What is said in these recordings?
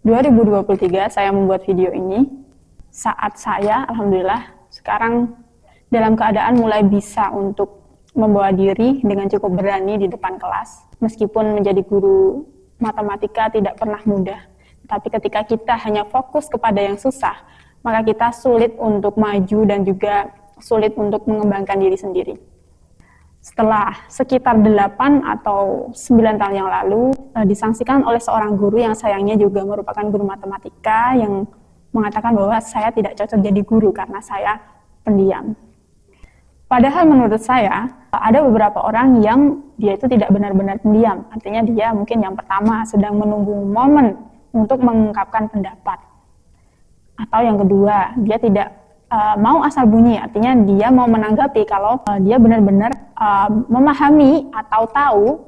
2023 saya membuat video ini saat saya, alhamdulillah, sekarang dalam keadaan mulai bisa untuk membawa diri dengan cukup berani di depan kelas. Meskipun menjadi guru matematika tidak pernah mudah, tapi ketika kita hanya fokus kepada yang susah, maka kita sulit untuk maju dan juga sulit untuk mengembangkan diri sendiri. Setelah sekitar 8 atau 9 tahun yang lalu, disangsikan oleh seorang guru yang sayangnya juga merupakan guru matematika yang mengatakan bahwa saya tidak cocok jadi guru karena saya pendiam. Padahal menurut saya, ada beberapa orang yang dia itu tidak benar-benar pendiam. Artinya dia mungkin yang pertama sedang menunggu momen untuk mengungkapkan pendapat. Atau yang kedua, dia tidak mau asal bunyi, artinya dia mau menanggapi kalau dia benar-benar memahami atau tahu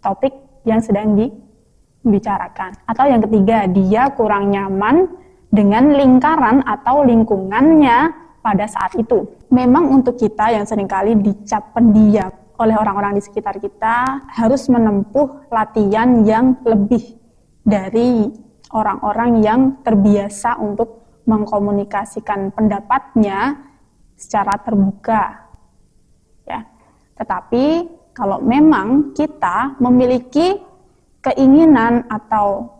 topik yang sedang dibicarakan. Atau yang ketiga, dia kurang nyaman dengan lingkaran atau lingkungannya pada saat itu. Memang untuk kita yang seringkali dicap pendiam oleh orang-orang di sekitar kita, harus menempuh latihan yang lebih dari orang-orang yang terbiasa untuk mengkomunikasikan pendapatnya secara terbuka, ya. Tetapi kalau memang kita memiliki keinginan atau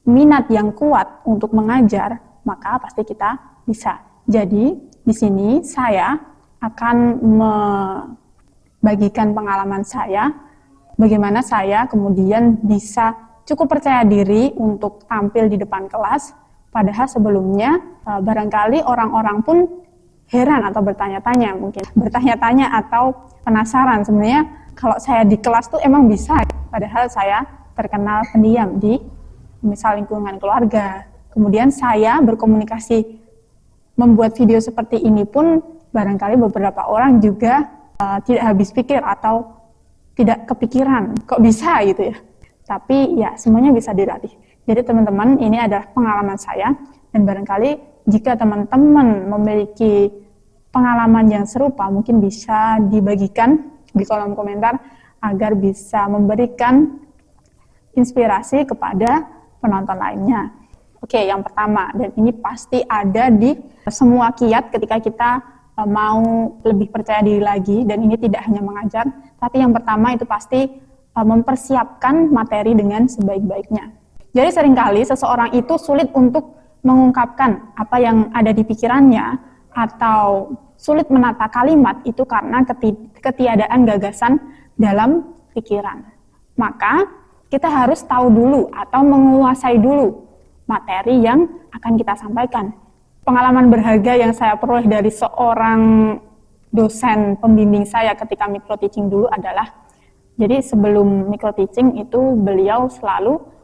minat yang kuat untuk mengajar, maka pasti kita bisa. Jadi di sini saya akan membagikan pengalaman saya, bagaimana saya kemudian bisa cukup percaya diri untuk tampil di depan kelas. Padahal sebelumnya barangkali orang-orang pun heran atau bertanya-tanya, mungkin bertanya-tanya atau penasaran sebenarnya kalau saya di kelas tuh emang bisa. Padahal saya terkenal pendiam di misal lingkungan keluarga. Kemudian saya berkomunikasi membuat video seperti ini pun barangkali beberapa orang juga tidak habis pikir atau tidak kepikiran kok bisa gitu ya. Tapi ya semuanya bisa dilatih. Jadi teman-teman, ini adalah pengalaman saya, dan barangkali jika teman-teman memiliki pengalaman yang serupa, mungkin bisa dibagikan di kolom komentar agar bisa memberikan inspirasi kepada penonton lainnya. Oke, yang pertama, dan ini pasti ada di semua kiat ketika kita mau lebih percaya diri lagi, dan ini tidak hanya mengajar, tapi yang pertama itu pasti mempersiapkan materi dengan sebaik-baiknya. Jadi seringkali seseorang itu sulit untuk mengungkapkan apa yang ada di pikirannya atau sulit menata kalimat itu karena ketiadaan gagasan dalam pikiran. Maka kita harus tahu dulu atau menguasai dulu materi yang akan kita sampaikan. Pengalaman berharga yang saya peroleh dari seorang dosen pembimbing saya ketika micro teaching dulu adalah, jadi sebelum micro teaching itu beliau selalu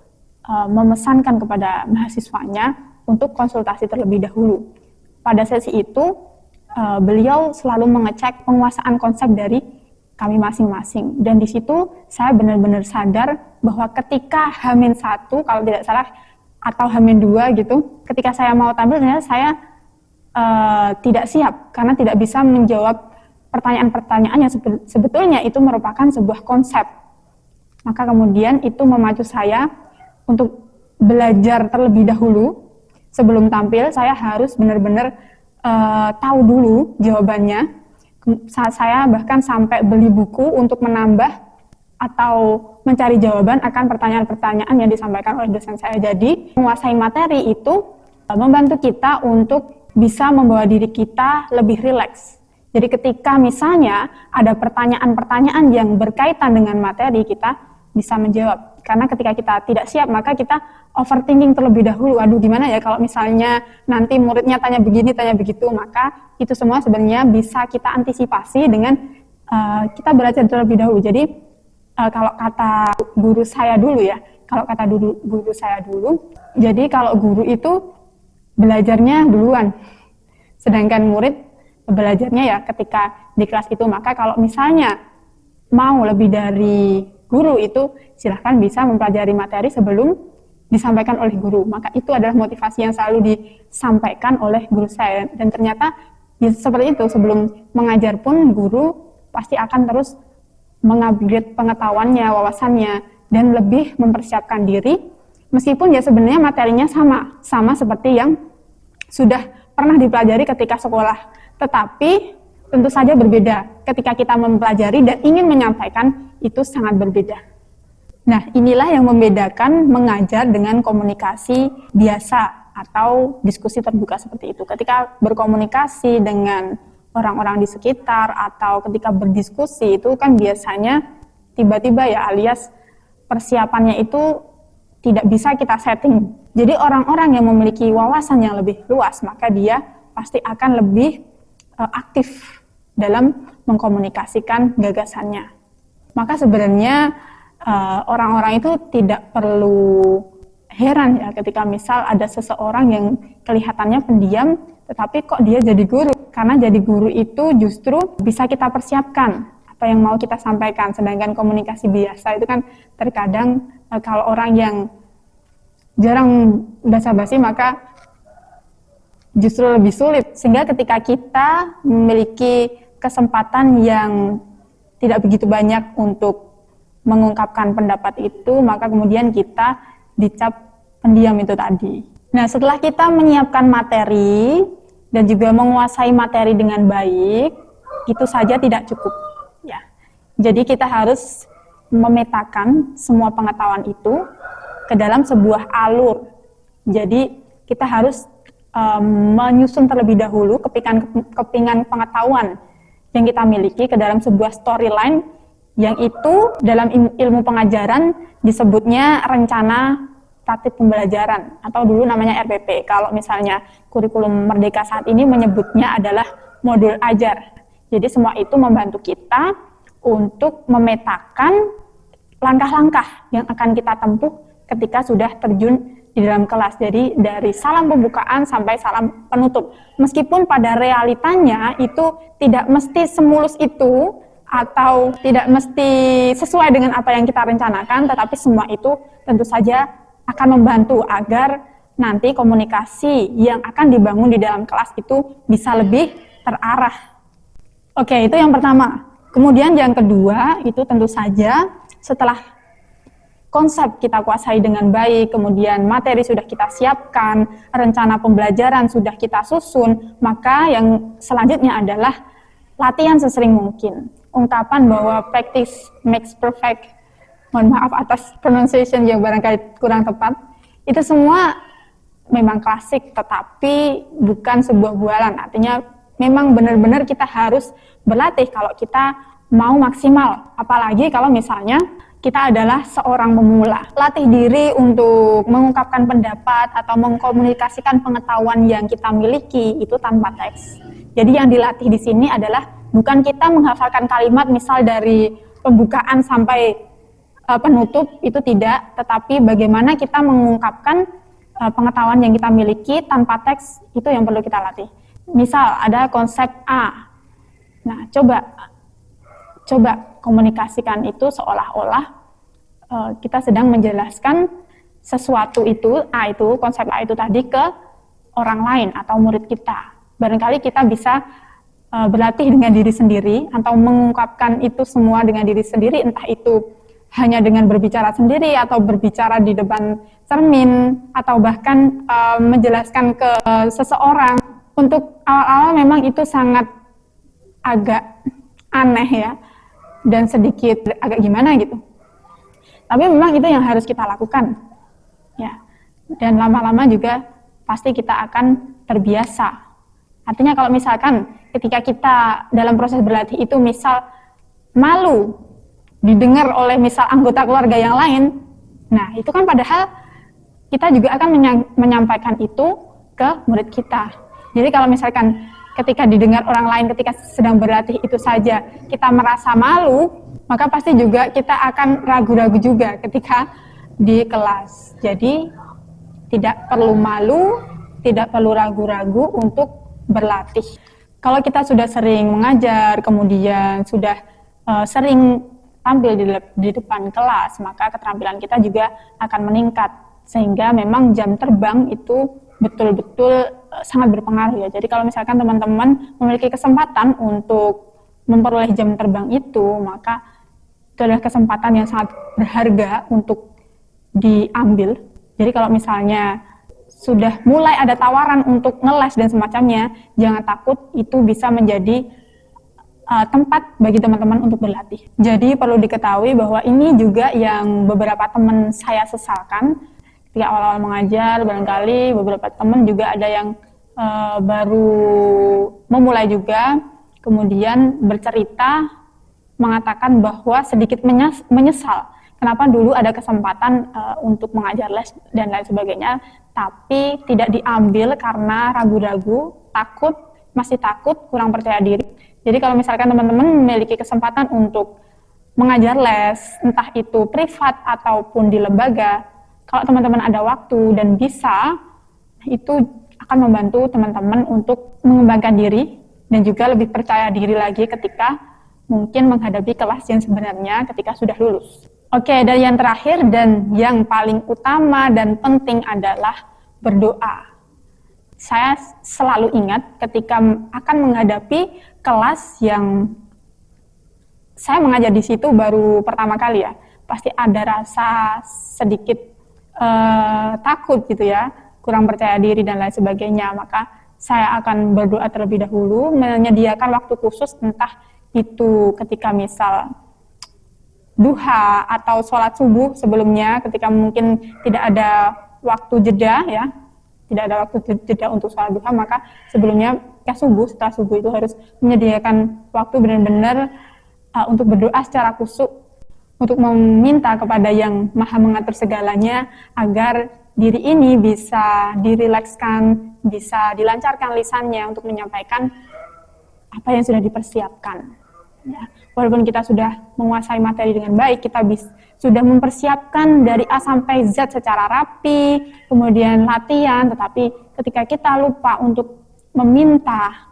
memesankan kepada mahasiswanya untuk konsultasi terlebih dahulu. Pada sesi itu, beliau selalu mengecek penguasaan konsep dari kami masing-masing. Dan di situ saya benar-benar sadar bahwa ketika H-1, kalau tidak salah, atau H-2 gitu, ketika saya mau tampil, saya tidak siap karena tidak bisa menjawab pertanyaan-pertanyaan yang sebetulnya itu merupakan sebuah konsep. Maka kemudian itu memacu saya untuk belajar terlebih dahulu. Sebelum tampil, saya harus benar-benar tahu dulu jawabannya. Saya bahkan sampai beli buku untuk menambah atau mencari jawaban akan pertanyaan-pertanyaan yang disampaikan oleh dosen saya. Jadi, menguasai materi itu membantu kita untuk bisa membawa diri kita lebih rileks. Jadi ketika misalnya ada pertanyaan-pertanyaan yang berkaitan dengan materi, kita bisa menjawab. Karena ketika kita tidak siap, maka kita overthinking terlebih dahulu. Aduh, gimana ya kalau misalnya nanti muridnya tanya begini, tanya begitu. Maka itu semua sebenarnya bisa kita antisipasi dengan kita belajar terlebih dahulu. Jadi kalau kata guru saya dulu ya, jadi kalau guru itu belajarnya duluan. Sedangkan murid belajarnya ya ketika di kelas itu. Maka kalau misalnya mau lebih dari guru itu, silahkan bisa mempelajari materi sebelum disampaikan oleh guru. Maka itu adalah motivasi yang selalu disampaikan oleh guru saya. Dan ternyata ya, seperti itu, sebelum mengajar pun guru pasti akan terus mengupgrade pengetahuannya, wawasannya, dan lebih mempersiapkan diri Meskipun ya sebenarnya materinya sama seperti yang sudah pernah dipelajari ketika sekolah, tetapi tentu saja berbeda ketika kita mempelajari dan ingin menyampaikan, itu sangat berbeda. Nah, inilah yang membedakan mengajar dengan komunikasi biasa atau diskusi terbuka seperti itu. Ketika berkomunikasi dengan orang-orang di sekitar atau ketika berdiskusi itu kan biasanya tiba-tiba ya, alias persiapannya itu tidak bisa kita setting. Jadi orang-orang yang memiliki wawasan yang lebih luas, maka dia pasti akan lebih aktif dalam mengkomunikasikan gagasannya. Maka sebenarnya orang-orang itu tidak perlu heran ya ketika misal ada seseorang yang kelihatannya pendiam, tetapi kok dia jadi guru. Karena jadi guru itu justru bisa kita persiapkan apa yang mau kita sampaikan. Sedangkan komunikasi biasa itu kan terkadang kalau orang yang jarang basa-basi maka justru lebih sulit. Sehingga ketika kita memiliki kesempatan yang tidak begitu banyak untuk mengungkapkan pendapat itu, maka kemudian kita dicap pendiam itu tadi. Nah, setelah kita menyiapkan materi dan juga menguasai materi dengan baik, itu saja tidak cukup. Ya. Jadi kita harus memetakan semua pengetahuan itu ke dalam sebuah alur. Jadi kita harus menyusun terlebih dahulu kepingan pengetahuan yang kita miliki ke dalam sebuah storyline, yang itu dalam ilmu pengajaran disebutnya rencana praktik pembelajaran atau dulu namanya RPP. Kalau misalnya kurikulum Merdeka saat ini menyebutnya adalah modul ajar. Jadi semua itu membantu kita untuk memetakan langkah-langkah yang akan kita tempuh ketika sudah terjun di dalam kelas. Jadi dari salam pembukaan sampai salam penutup. Meskipun pada realitanya itu tidak mesti semulus itu atau tidak mesti sesuai dengan apa yang kita rencanakan, tetapi semua itu tentu saja akan membantu agar nanti komunikasi yang akan dibangun di dalam kelas itu bisa lebih terarah. Oke, itu yang pertama. Kemudian yang kedua itu tentu saja setelah konsep kita kuasai dengan baik, kemudian materi sudah kita siapkan, rencana pembelajaran sudah kita susun, maka yang selanjutnya adalah latihan sesering mungkin. Ungkapan bahwa practice makes perfect, mohon maaf atas pronunciation yang barangkali kurang tepat, itu semua memang klasik, tetapi bukan sebuah bualan. Artinya memang benar-benar kita harus berlatih kalau kita mau maksimal, apalagi kalau misalnya kita adalah seorang pemula. Latih diri untuk mengungkapkan pendapat atau mengkomunikasikan pengetahuan yang kita miliki itu tanpa teks. Jadi yang dilatih di sini adalah bukan kita menghafalkan kalimat misal dari pembukaan sampai penutup, itu tidak, tetapi bagaimana kita mengungkapkan pengetahuan yang kita miliki tanpa teks, itu yang perlu kita latih. Misal ada konsep A, nah coba komunikasikan itu seolah-olah kita sedang menjelaskan sesuatu itu, A itu, konsep A itu tadi ke orang lain atau murid kita. Barangkali kita bisa berlatih dengan diri sendiri atau mengungkapkan itu semua dengan diri sendiri, entah itu hanya dengan berbicara sendiri atau berbicara di depan cermin atau bahkan menjelaskan ke seseorang. Untuk awal-awal memang itu sangat agak aneh ya, dan sedikit agak gimana gitu. Tapi memang itu yang harus kita lakukan. Ya. Dan lama-lama juga pasti kita akan terbiasa. Artinya kalau misalkan ketika kita dalam proses berlatih itu misal malu didengar oleh misal anggota keluarga yang lain, nah itu kan padahal kita juga akan menyampaikan itu ke murid kita. Jadi kalau misalkan ketika didengar orang lain ketika sedang berlatih itu saja kita merasa malu, maka pasti juga kita akan ragu-ragu juga ketika di kelas. Jadi tidak perlu malu, tidak perlu ragu-ragu untuk berlatih. Kalau kita sudah sering mengajar, kemudian sudah sering tampil di depan kelas, maka keterampilan kita juga akan meningkat. Sehingga memang jam terbang itu betul-betul sangat berpengaruh ya. Jadi kalau misalkan teman-teman memiliki kesempatan untuk memperoleh jam terbang itu, maka itu adalah kesempatan yang sangat berharga untuk diambil. Jadi kalau misalnya sudah mulai ada tawaran untuk ngeles dan semacamnya, jangan takut, itu bisa menjadi tempat bagi teman-teman untuk berlatih. Jadi perlu diketahui bahwa ini juga yang beberapa teman saya sesalkan ketika awal-awal mengajar. Barangkali beberapa teman juga ada yang baru memulai juga, kemudian bercerita mengatakan bahwa sedikit menyesal kenapa dulu ada kesempatan untuk mengajar les dan lain sebagainya, tapi tidak diambil karena ragu-ragu, masih takut, kurang percaya diri. Jadi kalau misalkan teman-teman memiliki kesempatan untuk mengajar les, entah itu privat ataupun di lembaga, kalau teman-teman ada waktu dan bisa, itu akan membantu teman-teman untuk mengembangkan diri dan juga lebih percaya diri lagi ketika mungkin menghadapi kelas yang sebenarnya ketika sudah lulus. Oke, dan yang terakhir dan yang paling utama dan penting adalah berdoa. Saya selalu ingat ketika akan menghadapi kelas yang saya mengajar di situ baru pertama kali ya, pasti ada rasa sedikit takut gitu ya, kurang percaya diri dan lain sebagainya. Maka saya akan berdoa terlebih dahulu, menyediakan waktu khusus, entah itu ketika misal duha atau sholat subuh sebelumnya, ketika mungkin tidak ada waktu jeda ya, tidak ada waktu jeda untuk sholat duha, maka sebelumnya setelah subuh itu harus menyediakan waktu benar-benar untuk berdoa secara khusyuk, untuk meminta kepada yang maha mengatur segalanya agar diri ini bisa dirilekskan, bisa dilancarkan lisannya untuk menyampaikan apa yang sudah dipersiapkan. Ya, walaupun kita sudah menguasai materi dengan baik, kita sudah mempersiapkan dari A sampai Z secara rapi, kemudian latihan, tetapi ketika kita lupa untuk meminta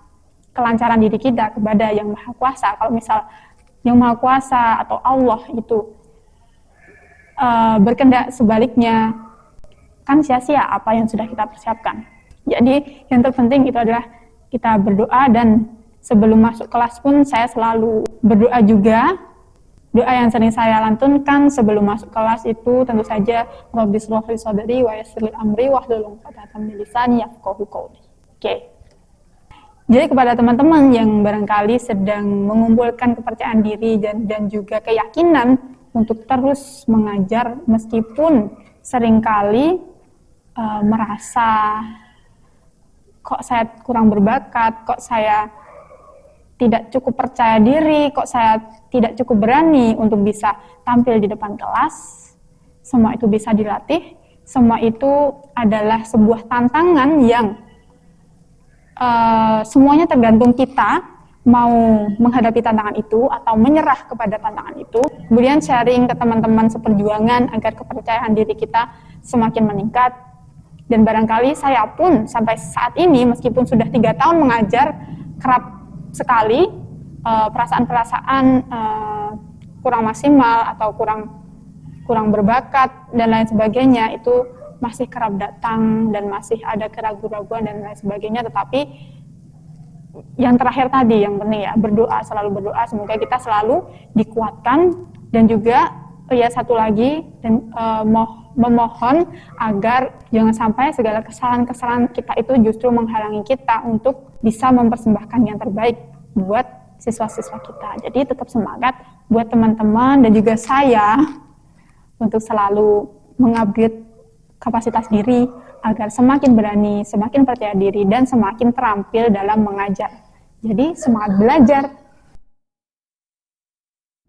kelancaran diri kita kepada Yang Maha Kuasa, kalau misal Yang Maha Kuasa atau Allah itu berkehendak sebaliknya, kan sia-sia apa yang sudah kita persiapkan. Jadi yang terpenting itu adalah kita berdoa, dan sebelum masuk kelas pun saya selalu berdoa juga. Doa yang sering saya lantunkan sebelum masuk kelas itu tentu saja Rabbi shrah li sadri wa yassir li amri wahlul 'uqdatam min lisani yafqahu qawli. Oke. Jadi kepada teman-teman yang barangkali sedang mengumpulkan kepercayaan diri dan juga keyakinan untuk terus mengajar meskipun seringkali merasa kok saya kurang berbakat, kok saya tidak cukup percaya diri, kok saya tidak cukup berani untuk bisa tampil di depan kelas. Semua itu bisa dilatih, semua itu adalah sebuah tantangan yang semuanya tergantung kita mau menghadapi tantangan itu atau menyerah kepada tantangan itu. Kemudian sharing ke teman-teman seperjuangan agar kepercayaan diri kita semakin meningkat. Dan barangkali saya pun sampai saat ini meskipun sudah 3 tahun mengajar, kerap sekali perasaan-perasaan kurang maksimal atau kurang berbakat dan lain sebagainya itu masih kerap datang dan masih ada keraguan-raguan dan lain sebagainya. Tetapi yang terakhir tadi yang penting ya, berdoa, selalu berdoa, semoga kita selalu dikuatkan, dan juga ya satu lagi dan memohon agar jangan sampai segala kesalahan-kesalahan kita itu justru menghalangi kita untuk bisa mempersembahkan yang terbaik buat siswa-siswa kita. Jadi tetap semangat buat teman-teman dan juga saya untuk selalu mengupgrade kapasitas diri agar semakin berani, semakin percaya diri, dan semakin terampil dalam mengajar. Jadi semangat belajar,